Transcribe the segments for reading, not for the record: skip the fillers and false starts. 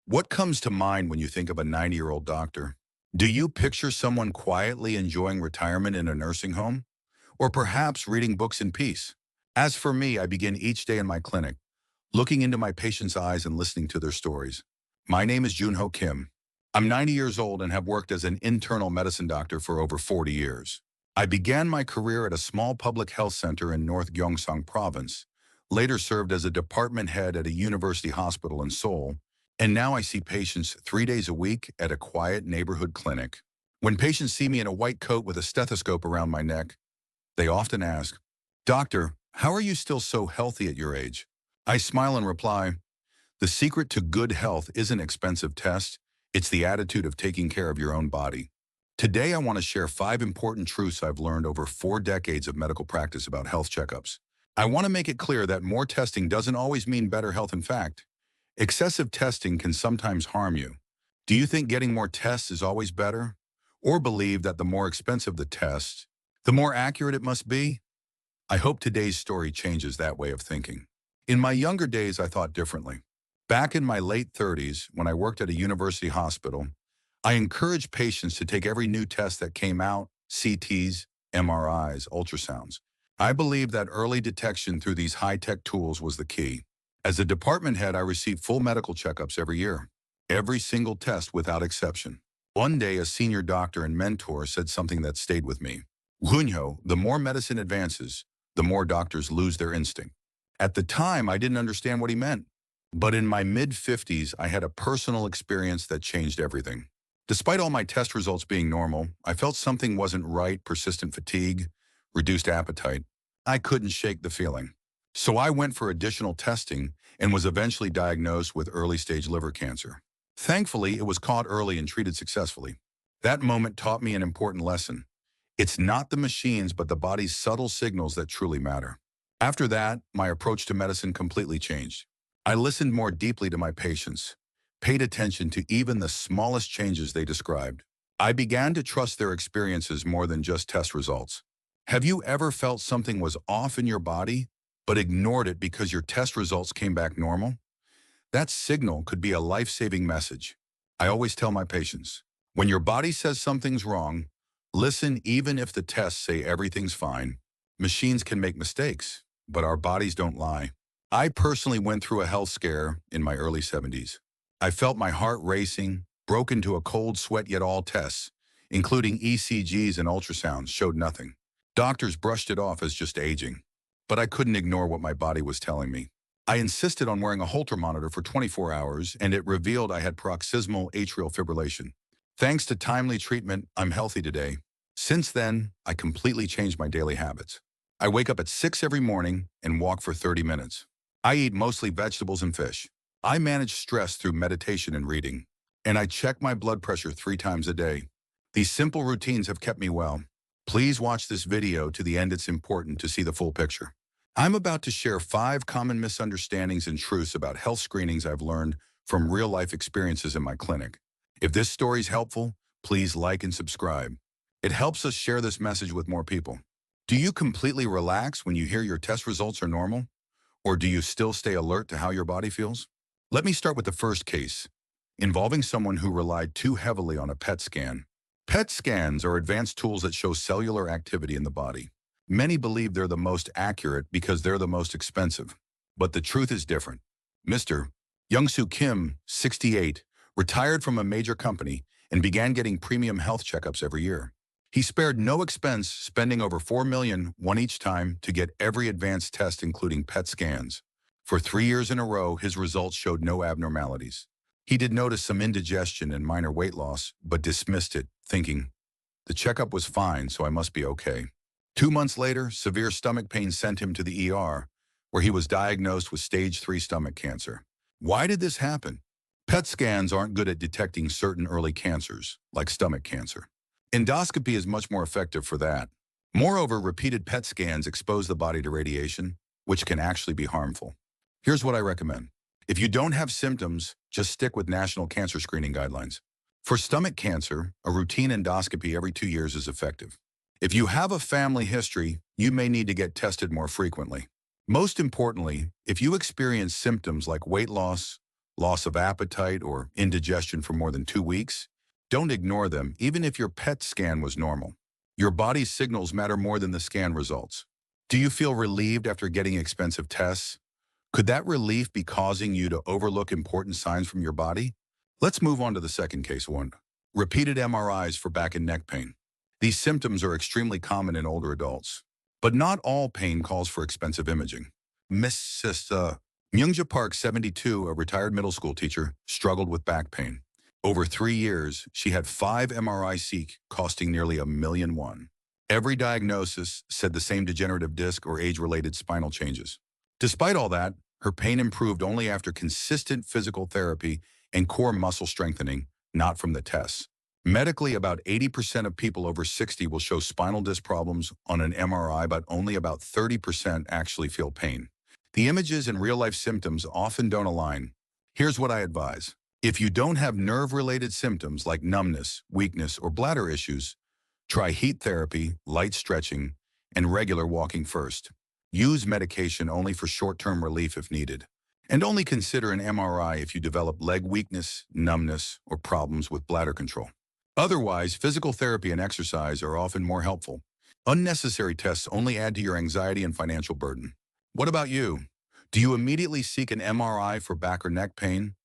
What comes to mind when you think of a 90-year-old doctor? Do you picture someone quietly enjoying retirement in a nursing home? Or perhaps reading books in peace? As for me, I begin each day in my clinic, looking into my patients' eyes and listening to their stories. My name is Junho Kim. I'm 90 years old and have worked as an internal medicine doctor for over 40 years. I began my career at a small public health center in North Gyeongsang Province, later served as a department head at a university hospital in Seoul, and now I see patients 3 days a week at a quiet neighborhood clinic. When patients see me in a white coat with a stethoscope around my neck, they often ask, "Doctor, how are you still so healthy at your age?" I smile and reply, "The secret to good health isn't expensive tests, it's the attitude of taking care of your own body." Today, I want to share 5 important truths I've learned over 4 decades of medical practice about health checkups. I want to make it clear that more testing doesn't always mean better health. In fact, excessive testing can sometimes harm you. Do you think getting more tests is always better? Or believe that the more expensive the test, the more accurate it must be? I hope today's story changes that way of thinking. In my younger days, I thought differently. Back in my late 30s, when I worked at a university hospital, I encouraged patients to take every new test that came out: CTs, MRIs, ultrasounds. I believed that early detection through these high-tech tools was the key. As a department head, I received full medical checkups every year, every single test without exception. One day, a senior doctor and mentor said something that stayed with me. "Junho, the more medicine advances, the more doctors lose their instinct." At the time, I didn't understand what he meant. But in my mid-50s, I had a personal experience that changed everything. Despite all my test results being normal, I felt something wasn't right: persistent fatigue, reduced appetite. I couldn't shake the feeling. So I went for additional testing and was eventually diagnosed with early-stage liver cancer. Thankfully, it was caught early and treated successfully. That moment taught me an important lesson. It's not the machines, but the body's subtle signals that truly matter. After that, my approach to medicine completely changed. I listened more deeply to my patients, paid attention to even the smallest changes they described. I began to trust their experiences more than just test results. Have you ever felt something was off in your body, but ignored it because your test results came back normal? That signal could be a life-saving message. I always tell my patients, when your body says something's wrong, listen even if the tests say everything's fine. Machines can make mistakes, but our bodies don't lie. I personally went through a health scare in my early 70s. I felt my heart racing, broke into a cold sweat, yet all tests, including ECGs and ultrasounds, showed nothing. Doctors brushed it off as just aging. But I couldn't ignore what my body was telling me. I insisted on wearing a Holter monitor for 24 hours, and it revealed I had paroxysmal atrial fibrillation. Thanks to timely treatment, I'm healthy today. Since then, I completely changed my daily habits. I wake up at 6 every morning and walk for 30 minutes. I eat mostly vegetables and fish. I manage stress through meditation and reading. And I check my blood pressure 3 times a day. These simple routines have kept me well. Please watch this video to the end. It's important to see the full picture. I'm about to share 5 common misunderstandings and truths about health screenings I've learned from real-life experiences in my clinic. If this story is helpful, please like and subscribe. It helps us share this message with more people. Do you completely relax when you hear your test results are normal? Or do you still stay alert to how your body feels? Let me start with the first case, involving someone who relied too heavily on a PET scan. PET scans are advanced tools that show cellular activity in the body. Many believe they're the most accurate because they're the most expensive. But the truth is different. Mr. Junho Kim, 68, retired from a major company and began getting premium health checkups every year. He spared no expense, spending over $4 million each time to get every advanced test, including PET scans. For 3 years in a row, his results showed no abnormalities. He did notice some indigestion and minor weight loss, but dismissed it, thinking, "The checkup was fine, so I must be okay." 2 months later, severe stomach pain sent him to the ER, where he was diagnosed with stage 3 stomach cancer. Why did this happen? PET scans aren't good at detecting certain early cancers, like stomach cancer. Endoscopy is much more effective for that. Moreover, repeated PET scans expose the body to radiation, which can actually be harmful. Here's what I recommend. If you don't have symptoms, just stick with national cancer screening guidelines. For stomach cancer, a routine endoscopy every 2 years is effective. If you have a family history, you may need to get tested more frequently. Most importantly, if you experience symptoms like weight loss, loss of appetite, or indigestion for more than 2 weeks, don't ignore them even if your PET scan was normal. Your body's signals matter more than the scan results. Do you feel relieved after getting expensive tests? Could that relief be causing you to overlook important signs from your body? Let's move on to the second case one. Repeated MRIs for back and neck pain. These symptoms are extremely common in older adults, but not all pain calls for expensive imaging. Mrs. Myungja Park, 72, a retired middle school teacher, struggled with back pain. Over 3 years, she had 5 MRI costing nearly $1,000,000. Every diagnosis said the same degenerative disc or age-related spinal changes. Despite all that, her pain improved only after consistent physical therapy and core muscle strengthening, not from the tests. Medically, about 80% of people over 60 will show spinal disc problems on an MRI, but only about 30% actually feel pain. The images and real-life symptoms often don't align. Here's what I advise. If you don't have nerve-related symptoms like numbness, weakness, or bladder issues, try heat therapy, light stretching, and regular walking first. Use medication only for short-term relief if needed. And only consider an MRI if you develop leg weakness, numbness, or problems with bladder control. Otherwise, physical therapy and exercise are often more helpful. Unnecessary tests only add to your anxiety and financial burden. What about you? Do you immediately seek an MRI for back or neck pain,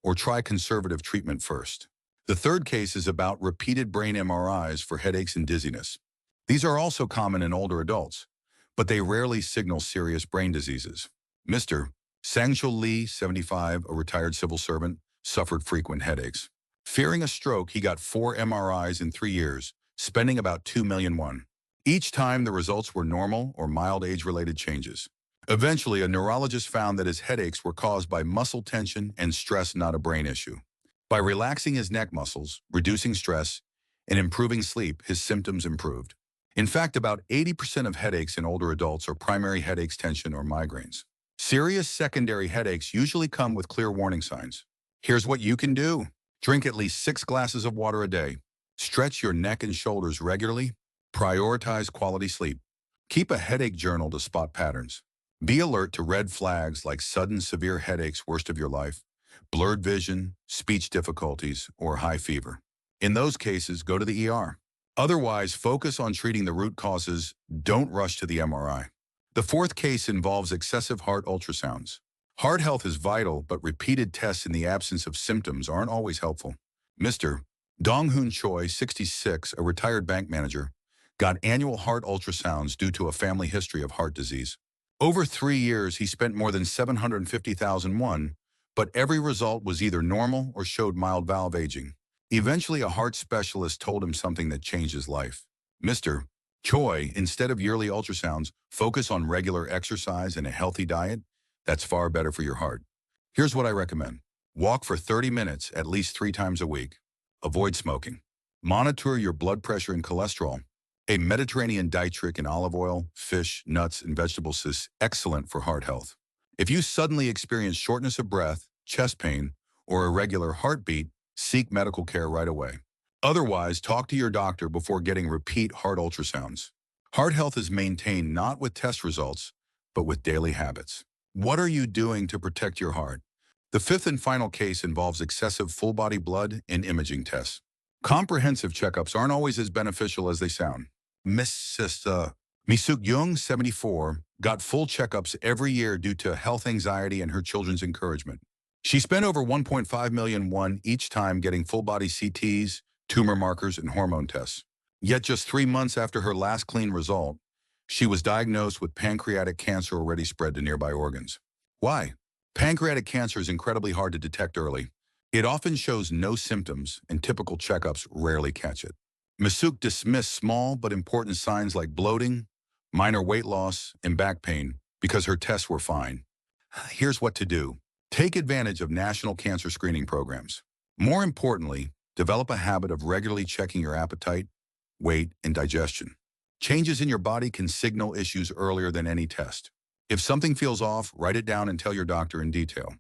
or try conservative treatment first? The third case is about repeated brain MRIs for headaches and dizziness. These are also common in older adults, but they rarely signal serious brain diseases. Mr. Sangchul Lee, 75, a retired civil servant, suffered frequent headaches. Fearing a stroke, he got 4 MRIs in 3 years, spending about $2,000,000. Each time, the results were normal or mild age-related changes. Eventually, a neurologist found that his headaches were caused by muscle tension and stress, not a brain issue. By relaxing his neck muscles, reducing stress, and improving sleep, his symptoms improved. In fact, about 80% of headaches in older adults are primary headaches, tension, or migraines. Serious secondary headaches usually come with clear warning signs. Here's what you can do. Drink at least 6 glasses of water a day. Stretch your neck and shoulders regularly. Prioritize quality sleep. Keep a headache journal to spot patterns. Be alert to red flags like sudden severe headaches, worst of your life, blurred vision, speech difficulties, or high fever. In those cases, go to the ER. Otherwise, focus on treating the root causes. Don't rush to the MRI. The fourth case involves excessive heart ultrasounds. Heart health is vital, but repeated tests in the absence of symptoms aren't always helpful. Mr. Dong-Hoon Choi, 66, a retired bank manager, got annual heart ultrasounds due to a family history of heart disease. Over 3 years, he spent more than 750,000 won, but every result was either normal or showed mild valve aging. Eventually, a heart specialist told him something that changed his life. Mr. Choi, instead of yearly ultrasounds, focus on regular exercise and a healthy diet. That's far better for your heart. Here's what I recommend. Walk for 30 minutes at least 3 times a week. Avoid smoking. Monitor your blood pressure and cholesterol. A Mediterranean diet in olive oil, fish, nuts, and vegetables is excellent for heart health. If you suddenly experience shortness of breath, chest pain, or irregular heartbeat, seek medical care right away. Otherwise, talk to your doctor before getting repeat heart ultrasounds. Heart health is maintained not with test results, but with daily habits. What are you doing to protect your heart? The fifth and final case involves excessive full-body blood and imaging tests. Comprehensive checkups aren't always as beneficial as they sound. Mrs. Misuk Young, 74, got full checkups every year due to health anxiety and her children's encouragement. She spent over 1.5 million won each time getting full-body CTs, tumor markers, and hormone tests. Yet just 3 months after her last clean result, she was diagnosed with pancreatic cancer already spread to nearby organs. Why? Pancreatic cancer is incredibly hard to detect early. It often shows no symptoms, and typical checkups rarely catch it. Misuk dismissed small but important signs like bloating, minor weight loss, and back pain because her tests were fine. Here's what to do. Take advantage of national cancer screening programs. More importantly, develop a habit of regularly checking your appetite, weight, and digestion. Changes in your body can signal issues earlier than any test. If something feels off, write it down and tell your doctor in detail.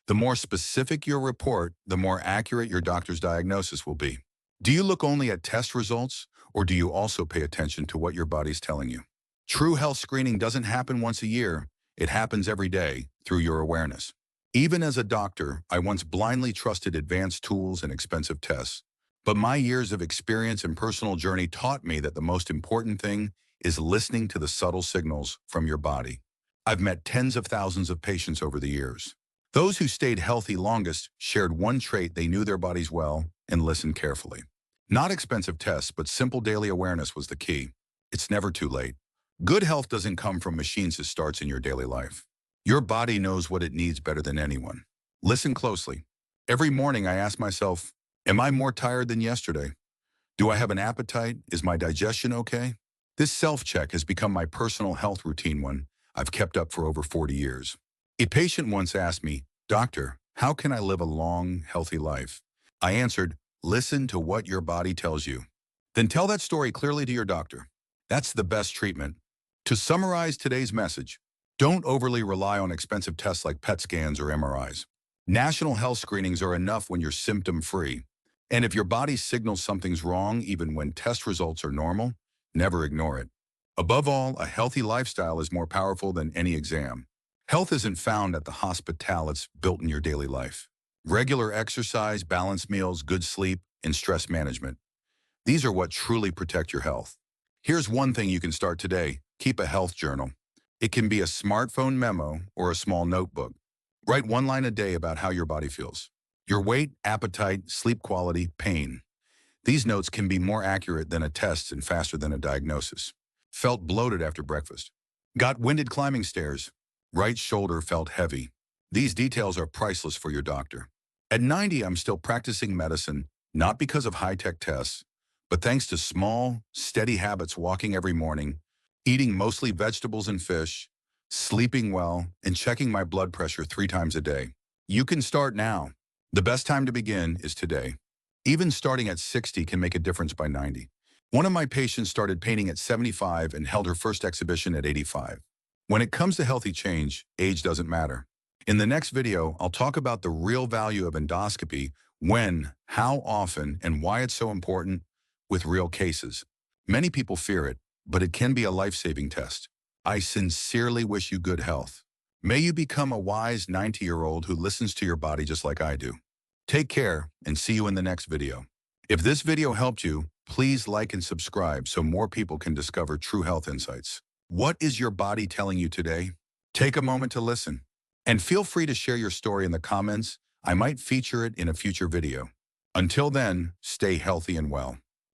The more specific your report, the more accurate your doctor's diagnosis will be. Do you look only at test results, or do you also pay attention to what your body's telling you? True health screening doesn't happen once a year. It happens every day through your awareness. Even as a doctor, I once blindly trusted advanced tools and expensive tests. But my years of experience and personal journey taught me that the most important thing is listening to the subtle signals from your body. I've met tens of thousands of patients over the years. Those who stayed healthy longest shared one trait: they knew their bodies well and listened carefully. Not expensive tests, but simple daily awareness was the key. It's never too late. Good health doesn't come from machines, it starts in your daily life. Your body knows what it needs better than anyone. Listen closely. Every morning I ask myself, am I more tired than yesterday? Do I have an appetite? Is my digestion okay? This self-check has become my personal health routine, one I've kept up for over 40 years. A patient once asked me, "Doctor, how can I live a long, healthy life?" I answered, "Listen to what your body tells you. Then tell that story clearly to your doctor." That's the best treatment. To summarize today's message, don't overly rely on expensive tests like PET scans or MRIs. National health screenings are enough when you're symptom-free. And if your body signals something's wrong, even when test results are normal, never ignore it. Above all, a healthy lifestyle is more powerful than any exam. Health isn't found at the hospital, it's built in your daily life. Regular exercise, balanced meals, good sleep, and stress management. These are what truly protect your health. Here's one thing you can start today. Keep a health journal. It can be a smartphone memo or a small notebook. Write one line a day about how your body feels. Your weight, appetite, sleep quality, pain. These notes can be more accurate than a test and faster than a diagnosis. Felt bloated after breakfast. Got winded climbing stairs. Right shoulder felt heavy. These details are priceless for your doctor. At 90, I'm still practicing medicine, not because of high-tech tests, but thanks to small, steady habits: walking every morning, eating mostly vegetables and fish, sleeping well, and checking my blood pressure 3 times a day. You can start now. The best time to begin is today. Even starting at 60 can make a difference by 90. One of my patients started painting at 75 and held her first exhibition at 85. When it comes to healthy change, age doesn't matter. In the next video, I'll talk about the real value of endoscopy, when, how often, and why it's so important, with real cases. Many people fear it, but it can be a life-saving test. I sincerely wish you good health. May you become a wise 90-year-old who listens to your body just like I do. Take care, and see you in the next video. If this video helped you, please like and subscribe so more people can discover true health insights. What is your body telling you today? Take a moment to listen. And feel free to share your story in the comments. I might feature it in a future video. Until then, stay healthy and well.